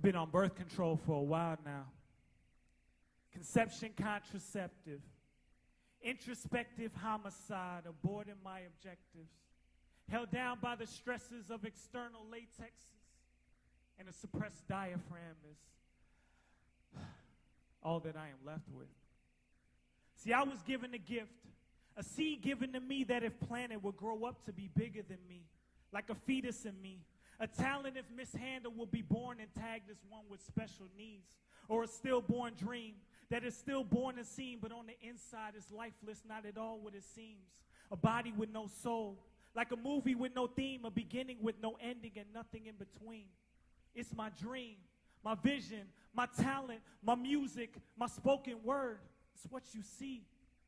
been on birth control for a while now. Conception contraceptive. Introspective homicide, aborting my objectives. Held down by the stresses of external latexes. And a suppressed diaphragm is all that I am left with. See, I was given a gift. A seed given to me that if planted would grow up to be bigger than me. Like a fetus in me. A talent if mishandled will be born and tagged as one with special needs. Or a stillborn dream that is stillborn and seen, but on the inside is lifeless, not at all what it seems. A body with no soul. Like a movie with no theme, a beginning with no ending and nothing in between. It's my dream, my vision, my talent, my music, my spoken word. It's what you see,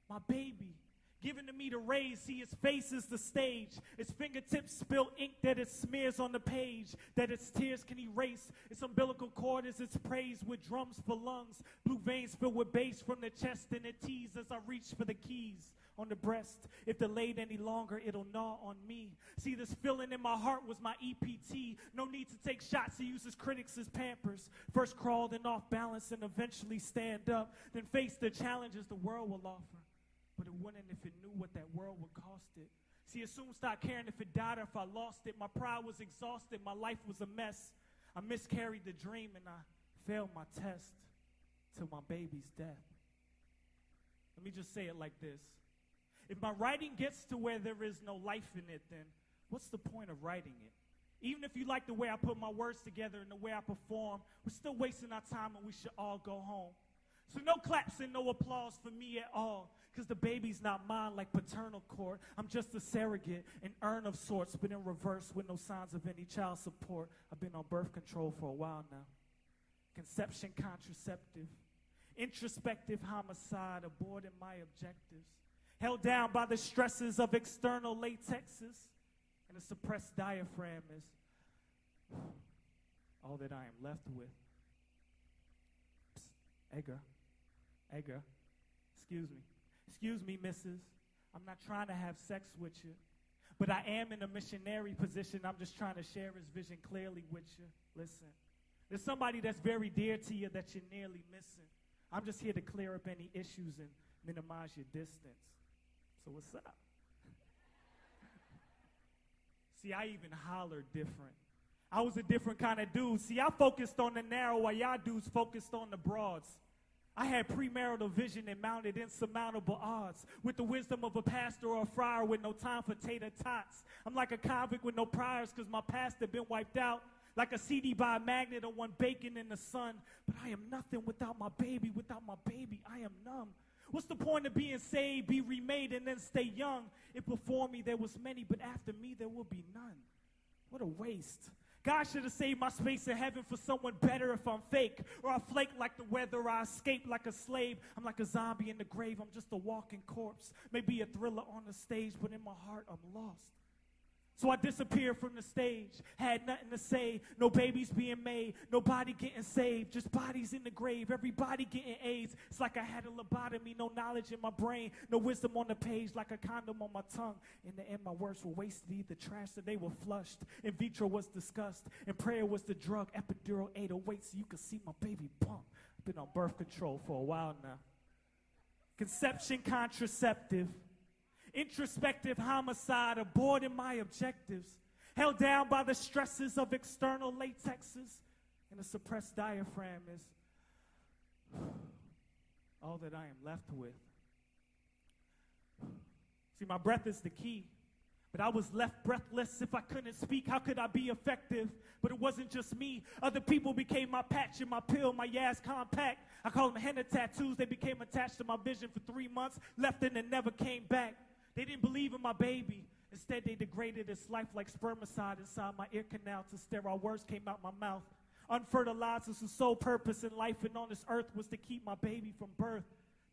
my baby. Given to me to raise, see his face is the stage. Its fingertips spill ink that it smears on the page, that its tears can erase. Its umbilical cord is its praise with drums for lungs. Blue veins filled with bass from the chest and it tease as I reach for the keys on the breast. If delayed any longer, it'll gnaw on me. See, this feeling in my heart was my EPT. No need to take shots, he uses critics as pampers. First crawl, then off balance, and eventually stand up. Then face the challenges the world will offer. But it wouldn't if it knew what that world would cost it. See, it soon stopped caring if it died or if I lost it. My pride was exhausted, my life was a mess. I miscarried the dream and I failed my test till my baby's death. Let me just say it like this. If my writing gets to where there is no life in it, then what's the point of writing it? Even if you like the way I put my words together and the way I perform, we're still wasting our time and we should all go home. So no claps and no applause for me at all, because the baby's not mine like paternal court. I'm just a surrogate, an urn of sorts, but in reverse with no signs of any child support. I've been on birth control for a while now. Conception contraceptive. Introspective homicide, aborting my objectives. Held down by the stresses of external latexes, and a suppressed diaphragm is all that I am left with. Psst, Edgar. Edgar, excuse me, missus. I'm not trying to have sex with you, but I am in a missionary position. I'm just trying to share his vision clearly with you. Listen, there's somebody that's very dear to you that you're nearly missing. I'm just here to clear up any issues and minimize your distance. So what's up? See, I even hollered different. I was a different kind of dude. See, I focused on the narrow while y'all dudes focused on the broads. I had premarital vision and mounted insurmountable odds. With the wisdom of a pastor or a friar with no time for tater tots. I'm like a convict with no priors because my past had been wiped out. Like a CD by a magnet or one baking in the sun. But I am nothing without my baby. Without my baby, I am numb. What's the point of being saved, be remade, and then stay young? If before me there was many, but after me there will be none. What a waste. God should have saved my space in heaven for someone better if I'm fake. Or I flake like the weather, or I escape like a slave. I'm like a zombie in the grave, I'm just a walking corpse. Maybe a thriller on the stage, but in my heart I'm lost. So I disappeared from the stage, had nothing to say, no babies being made, nobody getting saved, just bodies in the grave, everybody getting AIDS. It's like I had a lobotomy, no knowledge in my brain, no wisdom on the page, like a condom on my tongue. In the end, my words were wasted, either trash or they were flushed. In vitro was discussed, and prayer was the drug, epidural 808 so you could see my baby bump. I've been on birth control for a while now. Conception contraceptive. Introspective homicide, aborting my objectives. Held down by the stresses of external latexes, and a suppressed diaphragm is all that I am left with. See, my breath is the key, but I was left breathless. If I couldn't speak, how could I be effective? But it wasn't just me. Other people became my patch and my pill, my Yaz compact. I call them henna tattoos. They became attached to my vision for 3 months, left and then never came back. They didn't believe in my baby. Instead, they degraded its life like spermicide inside my ear canal till sterile words came out my mouth. Unfertilized was the sole purpose in life and on this earth was to keep my baby from birth.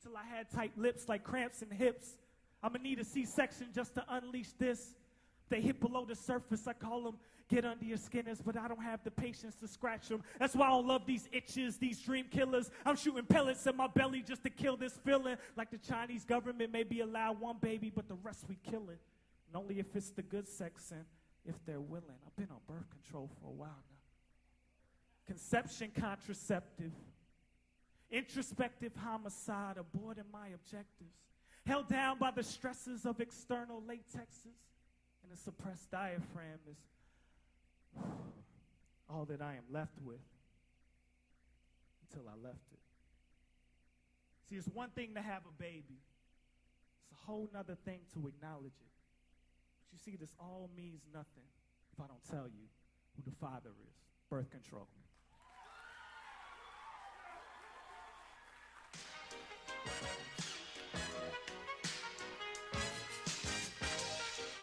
Till I had tight lips like cramps in hips. I'ma need a C-section just to unleash this. They hit below the surface, I call them get under your skinners, but I don't have the patience to scratch them. That's why I don't love these itches, these dream killers. I'm shooting pellets in my belly just to kill this feeling. Like the Chinese government maybe allow one baby, but the rest we kill it. And only if it's the good sex and if they're willing. I've been on birth control for a while now. conception contraceptive, introspective homicide, aborting my objectives, held down by the stresses of external latexes, and a suppressed diaphragm is all that I am left with until I left it. See, it's one thing to have a baby. It's a whole nother thing to acknowledge it. But you see, this all means nothing if I don't tell you who the father is. Birth control.